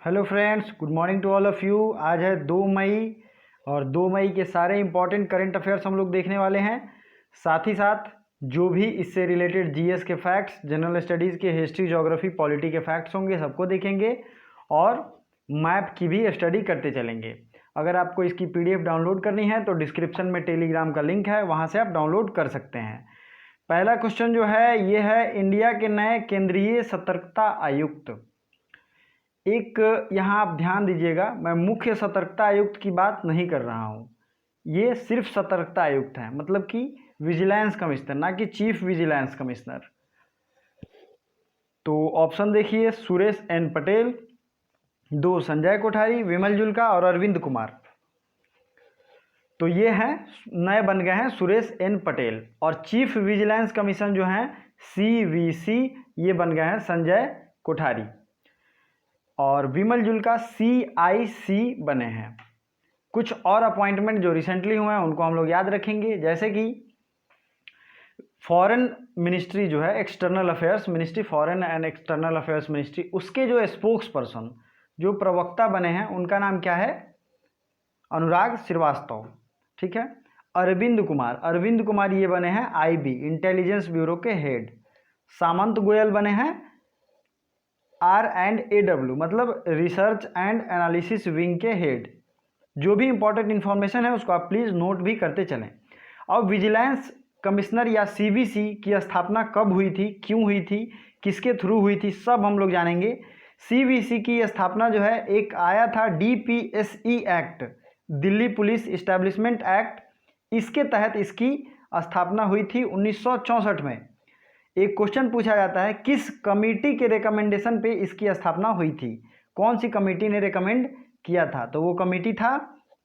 Hello friends, good morning to all of you. आज है 2 मई और 2 मई के सारे इंपॉर्टेंट करंट अफेयर्स हम लोग देखने वाले हैं। साथ ही साथ जो भी इससे रिलेटेड जीएस के फैक्ट्स, जनरल स्टडीज़ के, हिस्ट्री, ज्योग्राफी, पॉलिटी के फैक्ट्स होंगे, सबको देखेंगे और मैप की भी स्टडी करते चलेंगे। अगर आपको इसकी पीडीएफ डाउनलोड करनी है तो डिस्क्रिप्शन में टेलीग्राम का लिंक है, वहाँ से आप डाउनलोड कर सकते हैं। पहला क्वेश्चन जो है ये है, इंडिया के नए केंद्रीय सतर्कता आयुक्त। एक यहाँ आप ध्यान दीजिएगा, मैं मुख्य सतर्कता आयुक्त की बात नहीं कर रहा हूँ, ये सिर्फ सतर्कता आयुक्त है, मतलब कि विजिलेंस कमिश्नर, ना कि चीफ विजिलेंस कमिश्नर। तो ऑप्शन देखिए, सुरेश एन पटेल, 2 संजय कोठारी, विमल जुल्का और अरविंद कुमार। तो ये हैं, नए बन गए हैं सुरेश एन पटेल। और चीफ विजिलेंस कमीशन जो हैं CVC, ये बन गए हैं संजय कोठारी। और विमल जुल्का CIC बने हैं। कुछ और अपॉइंटमेंट जो रिसेंटली हुए हैं उनको हम लोग याद रखेंगे, जैसे कि फॉरेन मिनिस्ट्री जो है, external affairs ministry, foreign and external affairs ministry, उसके जो स्पोक्स पर्सन, जो प्रवक्ता बने हैं, उनका नाम क्या है? अनुराग श्रीवास्तव। ठीक है। अरविंद कुमार ये बने हैं IB, इंटेलिजेंस ब्यूरो के हेड। सामंत गोयल बने हैं R&AW, मतलब रिसर्च एंड एनालिसिस विंग के हेड। जो भी इंपॉर्टेंट इन्फॉर्मेशन है उसको आप प्लीज़ नोट भी करते चलें। अब विजिलेंस कमिश्नर या CVC की स्थापना कब हुई थी, क्यों हुई थी, किसके थ्रू हुई थी, सब हम लोग जानेंगे। CVC की स्थापना जो है, एक आया था DPSE act, Delhi police establishment act, इसके तहत इसकी स्थापना हुई थी 1964 में। एक क्वेश्चन पूछा जाता है, किस कमेटी के रिकमेंडेशन पे इसकी स्थापना हुई थी? कौन सी कमेटी ने रिकमेंड किया था? तो वो कमेटी था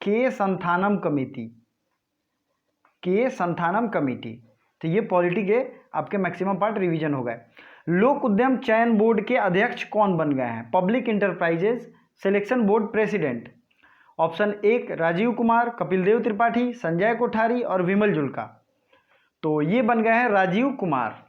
के संथानम कमेटी। तो ये पॉलिटी के आपके मैक्सिमम पार्ट रिवीजन हो गए। लोक उद्यम चयन बोर्ड के अध्यक्ष कौन बन गए हैं? Public enterprises selection board president. Option 1 Rajiv Kumar, Kapil Dev Tripathi, Sanjay Kothari और विमल जुल्का। तो ये बन गए हैं राजीव कुमार,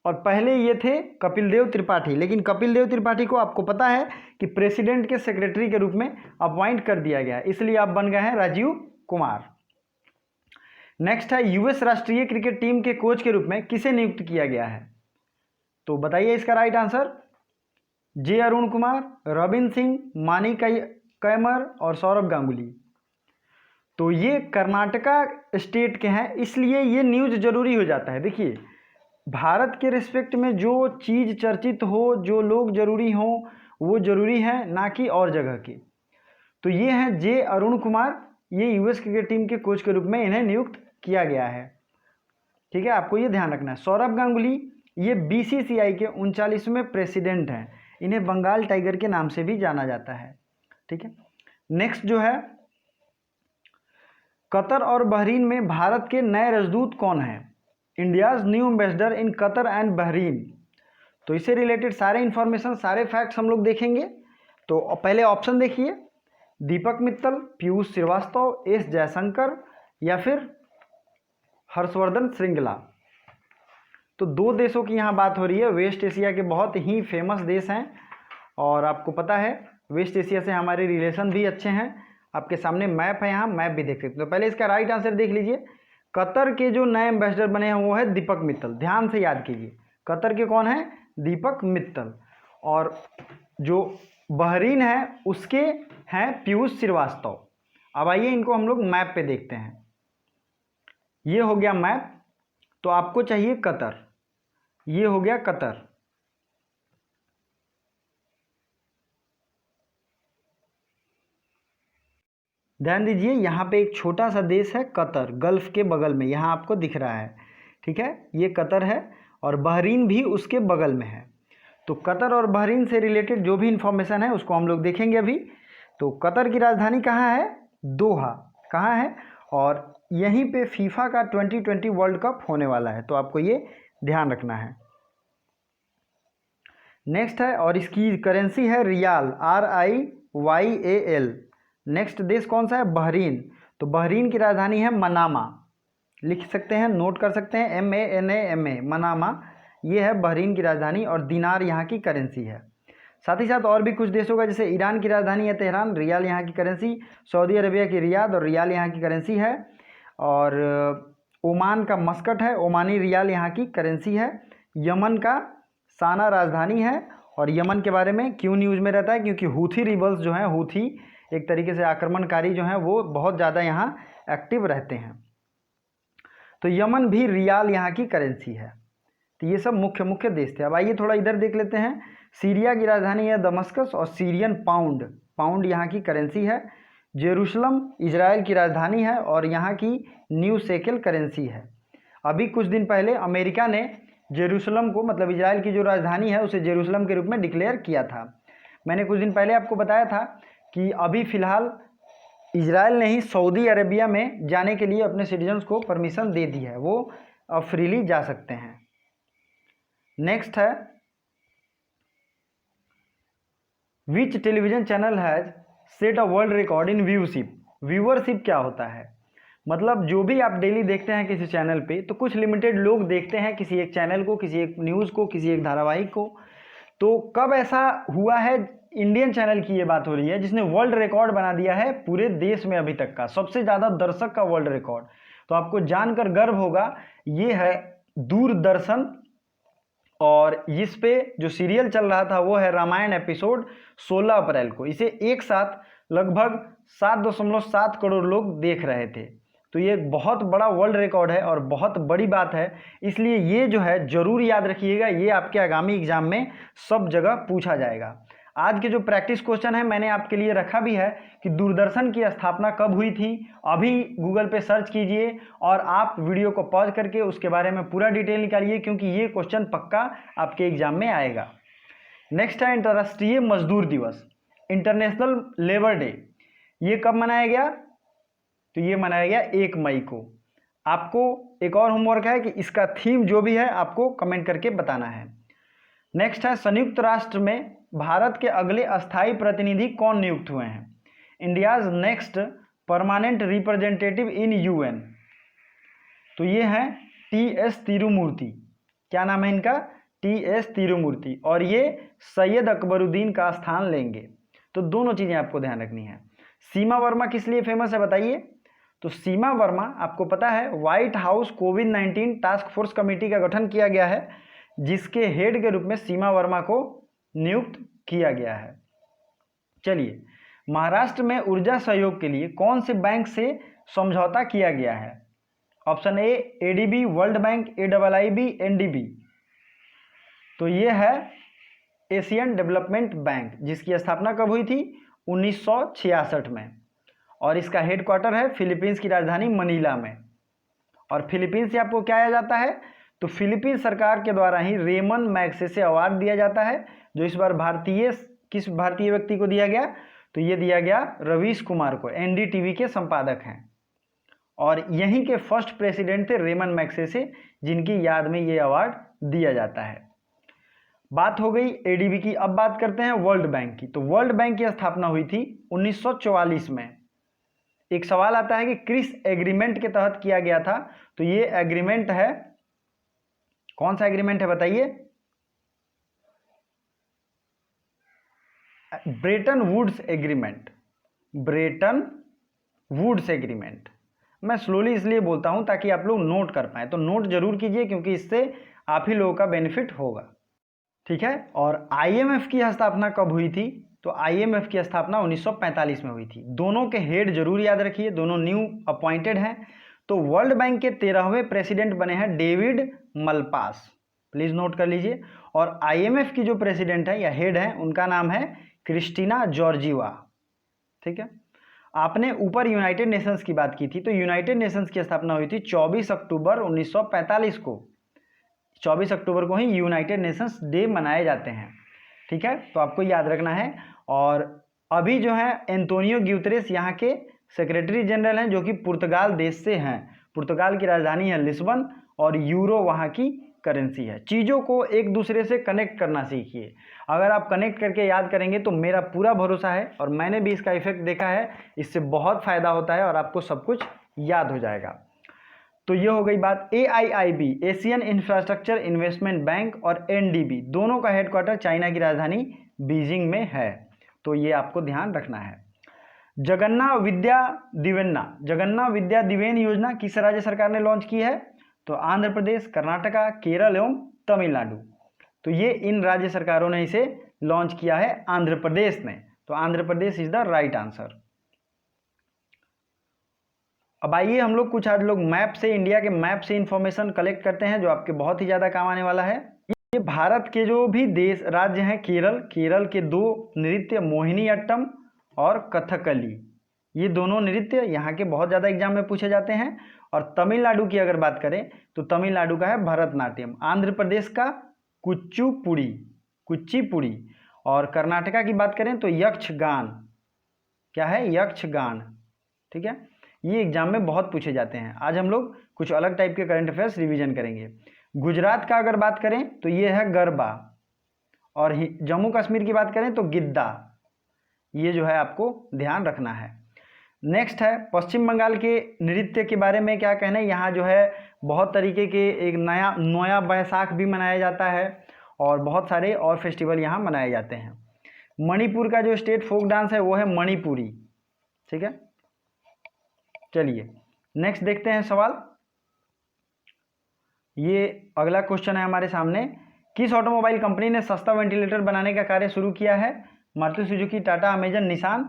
और पहले ये थे कपिल देव त्रिपाठी। लेकिन कपिल देव त्रिपाठी को आपको पता है कि प्रेसिडेंट के सेक्रेटरी के रूप में अपॉइंट कर दिया गया, इसलिए आप बन गए हैं राजीव कुमार। नेक्स्ट है, US राष्ट्रीय क्रिकेट टीम के कोच के रूप में किसे नियुक्त किया गया है? तो बताइए इसका right answer. J Arun Kumar, robin Singh, मानी कैमर और सौरभ गांगुली। तो ये कर्नाटका स्टेट के हैं, इसलिए ये न्यूज जरूरी हो जाता है। देखिए, भारत के रिस्पेक्ट में जो चीज़ चर्चित हो, जो लोग जरूरी हो, वो जरूरी है, ना कि और जगह की। तो ये हैं J अरुण कुमार, ये US क्रिकेट टीम के कोच के रूप में इन्हें नियुक्त किया गया है। ठीक है, आपको ये ध्यान रखना है। सौरभ गांगुली ये BCCI के 39वें प्रेसिडेंट हैं, इन्हें बंगाल टाइगर के नाम से भी जाना जाता है। ठीक है। नेक्स्ट जो है, कतर और बहरीन में भारत के नए राजदूत कौन हैं? India's new ambassador in Qatar and Bahrain. तो इससे रिलेटेड सारे इंफॉर्मेशन, सारे फैक्ट्स हम लोग देखेंगे। तो पहले ऑप्शन देखिए, दीपक मित्तल, पीयूष श्रीवास्तव, S जयशंकर या फिर हर्षवर्धन श्रृंगला। तो 2 देशों की यहाँ बात हो रही है, वेस्ट एशिया के बहुत ही फेमस देश हैं, और आपको पता है वेस्ट एशिया से हमारे रिलेशन भी अच्छे हैं। आपके सामने मैप है, यहाँ मैप भी देख सकते हो। तो पहले इसका राइट आंसर देख लीजिए। कतर के जो नए एम्बेसडर बने हैं वो है दीपक मित्तल, ध्यान से याद कीजिए। कतर के कौन है? दीपक मित्तल। और जो बहरीन है उसके हैं पीयूष श्रीवास्तव। अब आइए इनको हम लोग मैप पे देखते हैं। ये हो गया मैप, तो आपको चाहिए कतर, ये हो गया कतर। ध्यान दीजिए, यहाँ पे एक छोटा सा देश है कतर, गल्फ के बगल में, यहाँ आपको दिख रहा है। ठीक है, ये कतर है और बहरीन भी उसके बगल में है। तो कतर और बहरीन से रिलेटेड जो भी इंफॉर्मेशन है उसको हम लोग देखेंगे अभी। तो कतर की राजधानी कहाँ है? दोहा। कहाँ है? और यहीं पे फीफा का 2020 वर्ल्ड कप होने वाला है, तो आपको ये ध्यान रखना है। नेक्स्ट है, और इसकी करेंसी है रियाल, RIYAL। नेक्स्ट देश कौन सा है? बहरीन। तो बहरीन की राजधानी है मनामा, लिख सकते हैं, नोट कर सकते हैं, MANAMA, मनामा, ये है बहरीन की राजधानी, और दिनार यहाँ की करेंसी है। साथ ही साथ और भी कुछ देशों का, जैसे ईरान की राजधानी है तेहरान, रियाल यहाँ की करेंसी, सऊदी अरबिया की रियाद और रियाल यहाँ की करेंसी है, और ओमान का मस्कट है, ओमानी रियाल यहाँ की करेंसी है। यमन का साना राजधानी है, और यमन के बारे में क्यों न्यूज़ में रहता है, क्योंकि हूथी रिबल्स जो हैं, हूथी एक तरीके से आक्रमणकारी जो हैं वो बहुत ज़्यादा यहाँ एक्टिव रहते हैं। तो यमन भी रियाल यहाँ की करेंसी है। तो ये सब मुख्य मुख्य देश थे। अब आइए थोड़ा इधर देख लेते हैं। सीरिया की राजधानी है दमस्कस और सीरियन पाउंड, पाउंड यहाँ की करेंसी है। जेरूशलम इजराइल की राजधानी है और यहाँ की न्यू शेकेल करेंसी है। अभी कुछ दिन पहले अमेरिका ने जेरूशलम को, मतलब इजराइल की जो राजधानी है, उसे जेरूशलम के रूप में डिक्लेयर किया था। मैंने कुछ दिन पहले आपको बताया था कि अभी फ़िलहाल इजराइल ने ही सऊदी अरेबिया में जाने के लिए अपने सिटीजन्स को परमिशन दे दी है, वो अब फ्रीली जा सकते हैं। नेक्स्ट है, which television channel has set a world record in viewship. Viewership क्या होता है, मतलब जो भी आप डेली देखते हैं किसी चैनल पे, तो कुछ लिमिटेड लोग देखते हैं किसी एक चैनल को, किसी एक न्यूज़ को, किसी एक धारावाहिक को। तो कब ऐसा हुआ है, इंडियन चैनल की ये बात हो रही है जिसने वर्ल्ड रिकॉर्ड बना दिया है पूरे देश में अभी तक का सबसे ज़्यादा दर्शक का वर्ल्ड रिकॉर्ड। तो आपको जानकर गर्व होगा, ये है दूरदर्शन, और इस पे जो सीरियल चल रहा था वो है रामायण एपिसोड 16 अप्रैल को। इसे एक साथ लगभग 7.7 करोड़ लोग देख रहे थे। तो ये एक बहुत बड़ा वर्ल्ड रिकॉर्ड है और बहुत बड़ी बात है, इसलिए ये जो है ज़रूर याद रखिएगा, ये आपके आगामी एग्जाम में सब जगह पूछा जाएगा। आज के जो प्रैक्टिस क्वेश्चन है मैंने आपके लिए रखा भी है कि दूरदर्शन की स्थापना कब हुई थी। अभी गूगल पे सर्च कीजिए और आप वीडियो को पॉज करके उसके बारे में पूरा डिटेल निकालिए, क्योंकि ये क्वेश्चन पक्का आपके एग्जाम में आएगा। नेक्स्ट है अंतर्राष्ट्रीय मजदूर दिवस, इंटरनेशनल लेबर डे। ये कब मनाया गया, तो ये मनाया गया 1 मई को। आपको एक और होमवर्क है कि इसका थीम जो भी है आपको कमेंट करके बताना है। नेक्स्ट है, संयुक्त राष्ट्र में भारत के अगले अस्थायी प्रतिनिधि कौन नियुक्त हुए हैं। इंडियाज नेक्स्ट परमानेंट रिप्रेजेंटेटिव इन यूएन, तो ये हैं टी.एस. तिरुमूर्ति। क्या नाम है इनका, टी.एस. तिरुमूर्ति, और ये सैयद अकबरुद्दीन का स्थान लेंगे। तो दोनों चीज़ें आपको ध्यान रखनी है। सीमा वर्मा किस लिए फेमस है बताइए, तो सीमा वर्मा आपको पता है व्हाइट हाउस कोविड-19 टास्क फोर्स कमेटी का गठन किया गया है, जिसके हेड के रूप में सीमा वर्मा को नियुक्त किया गया है। चलिए, महाराष्ट्र में ऊर्जा सहयोग के लिए कौन से बैंक से समझौता किया गया है। Option A ADB, world bank, AIIB, NDB. तो ये है एशियन डेवलपमेंट बैंक, जिसकी स्थापना कब हुई थी, 1966 में, और इसका हेडक्वार्टर है फिलीपींस की राजधानी मनीला में। और फिलीपींस से आपको क्या आया जाता है, तो फिलीपींस सरकार के द्वारा ही रेमन मैग्सेसे अवार्ड दिया जाता है, जो इस बार किस भारतीय व्यक्ति को दिया गया, तो ये दिया गया रवीश कुमार को, एनडीटीवी के संपादक हैं, और यहीं के फर्स्ट प्रेसिडेंट थे रेमन मैग्सेसे, जिनकी याद में ये अवार्ड दिया जाता है। बात हो गई एडीबी की, अब बात करते हैं वर्ल्ड बैंक की। तो वर्ल्ड बैंक की स्थापना हुई थी 1944 में। एक सवाल आता है कि किस एग्रीमेंट के तहत किया गया था, तो ये एग्रीमेंट है, कौन सा एग्रीमेंट है बताइए, Bretton Woods agreement. Bretton Woods agreement, मैं स्लोली इसलिए बोलता हूं ताकि आप लोग नोट कर पाएँ, तो नोट जरूर कीजिए क्योंकि इससे आप ही लोगों का बेनिफिट होगा, ठीक है। और आईएमएफ की स्थापना कब हुई थी, तो आईएमएफ की स्थापना 1945 में हुई थी। दोनों के हेड जरूर याद रखिए, दोनों न्यू अपॉइंटेड हैं। तो वर्ल्ड बैंक के 13वें प्रेसिडेंट बने हैं डेविड मलपास, प्लीज नोट कर लीजिए। और आईएमएफ की जो प्रेसिडेंट है या हेड है, उनका नाम है क्रिस्टीना जॉर्जिवा, ठीक है। आपने ऊपर यूनाइटेड नेशंस की बात की थी, तो यूनाइटेड नेशंस की स्थापना हुई थी 24 अक्टूबर 1945 को। 24 अक्टूबर को ही यूनाइटेड नेशंस डे मनाए जाते हैं, ठीक है, तो आपको याद रखना है। और अभी जो है एंटोनियो ग्यूतरेस यहाँ के सेक्रेटरी जनरल हैं, जो कि पुर्तगाल देश से हैं। पुर्तगाल की राजधानी है लिस्बन और यूरो वहाँ की करेंसी है। चीज़ों को एक दूसरे से कनेक्ट करना सीखिए, अगर आप कनेक्ट करके याद करेंगे तो मेरा पूरा भरोसा है, और मैंने भी इसका इफेक्ट देखा है, इससे बहुत फ़ायदा होता है और आपको सब कुछ याद हो जाएगा। तो ये हो गई बात। AIIB, Asian infrastructure investment bank, और एनडीबी, दोनों का हेडक्वार्टर चाइना की राजधानी बीजिंग में है, तो ये आपको ध्यान रखना है। जगन्ना विद्या दिवेन योजना किस राज्य सरकार ने लॉन्च की है? तो आंध्र प्रदेश, कर्नाटका, केरल एवं तमिलनाडु। तो ये इन राज्य सरकारों ने इसे लॉन्च किया है, आंध्र प्रदेश ने। तो Andhra Pradesh is the right answer. अब आइए हम लोग कुछ आज लोग मैप से, इंडिया के मैप से इंफॉर्मेशन कलेक्ट करते हैं जो आपके बहुत ही ज़्यादा काम आने वाला है। ये भारत के जो भी देश राज्य हैं, केरल के दो नृत्य मोहिनी अट्टम और कथकली, ये दोनों नृत्य यहाँ के बहुत ज़्यादा एग्जाम में पूछे जाते हैं। और तमिलनाडु की अगर बात करें तो तमिलनाडु का है भरतनाट्यम, आंध्र प्रदेश का कुचिपुड़ी, और कर्नाटका की बात करें तो यक्षगान। क्या है? यक्षगान। ठीक है, ये एग्जाम में बहुत पूछे जाते हैं। आज हम लोग कुछ अलग टाइप के करंट अफेयर्स रिवीजन करेंगे। गुजरात का अगर बात करें तो ये है गरबा, और जम्मू कश्मीर की बात करें तो गिद्दा। ये जो है आपको ध्यान रखना है। नेक्स्ट है पश्चिम बंगाल के नृत्य के बारे में क्या कहना है। यहाँ जो है बहुत तरीके के एक नया बैसाख भी मनाया जाता है और बहुत सारे और फेस्टिवल यहाँ मनाए जाते हैं। मणिपुर का जो स्टेट फोक डांस है वो है मणिपुरी। ठीक है, चलिए नेक्स्ट देखते हैं सवाल। ये अगला क्वेश्चन है हमारे सामने। किस ऑटोमोबाइल कंपनी ने सस्ता वेंटिलेटर बनाने का कार्य शुरू किया है? Maruti Suzuki, Tata, Amazon, Nissan.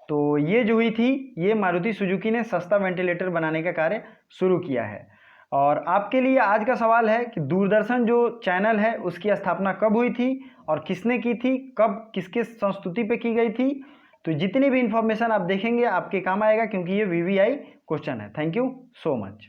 तो ये जो हुई थी, ये मारुति सुजुकी ने सस्ता वेंटिलेटर बनाने का कार्य शुरू किया है। और आपके लिए आज का सवाल है कि दूरदर्शन जो चैनल है उसकी स्थापना कब हुई थी और किसने की थी, कब, किसके संस्तुति पे की गई थी। तो जितनी भी इंफॉर्मेशन आप देखेंगे आपके काम आएगा, क्योंकि ये VVI क्वेश्चन है। Thank you so much.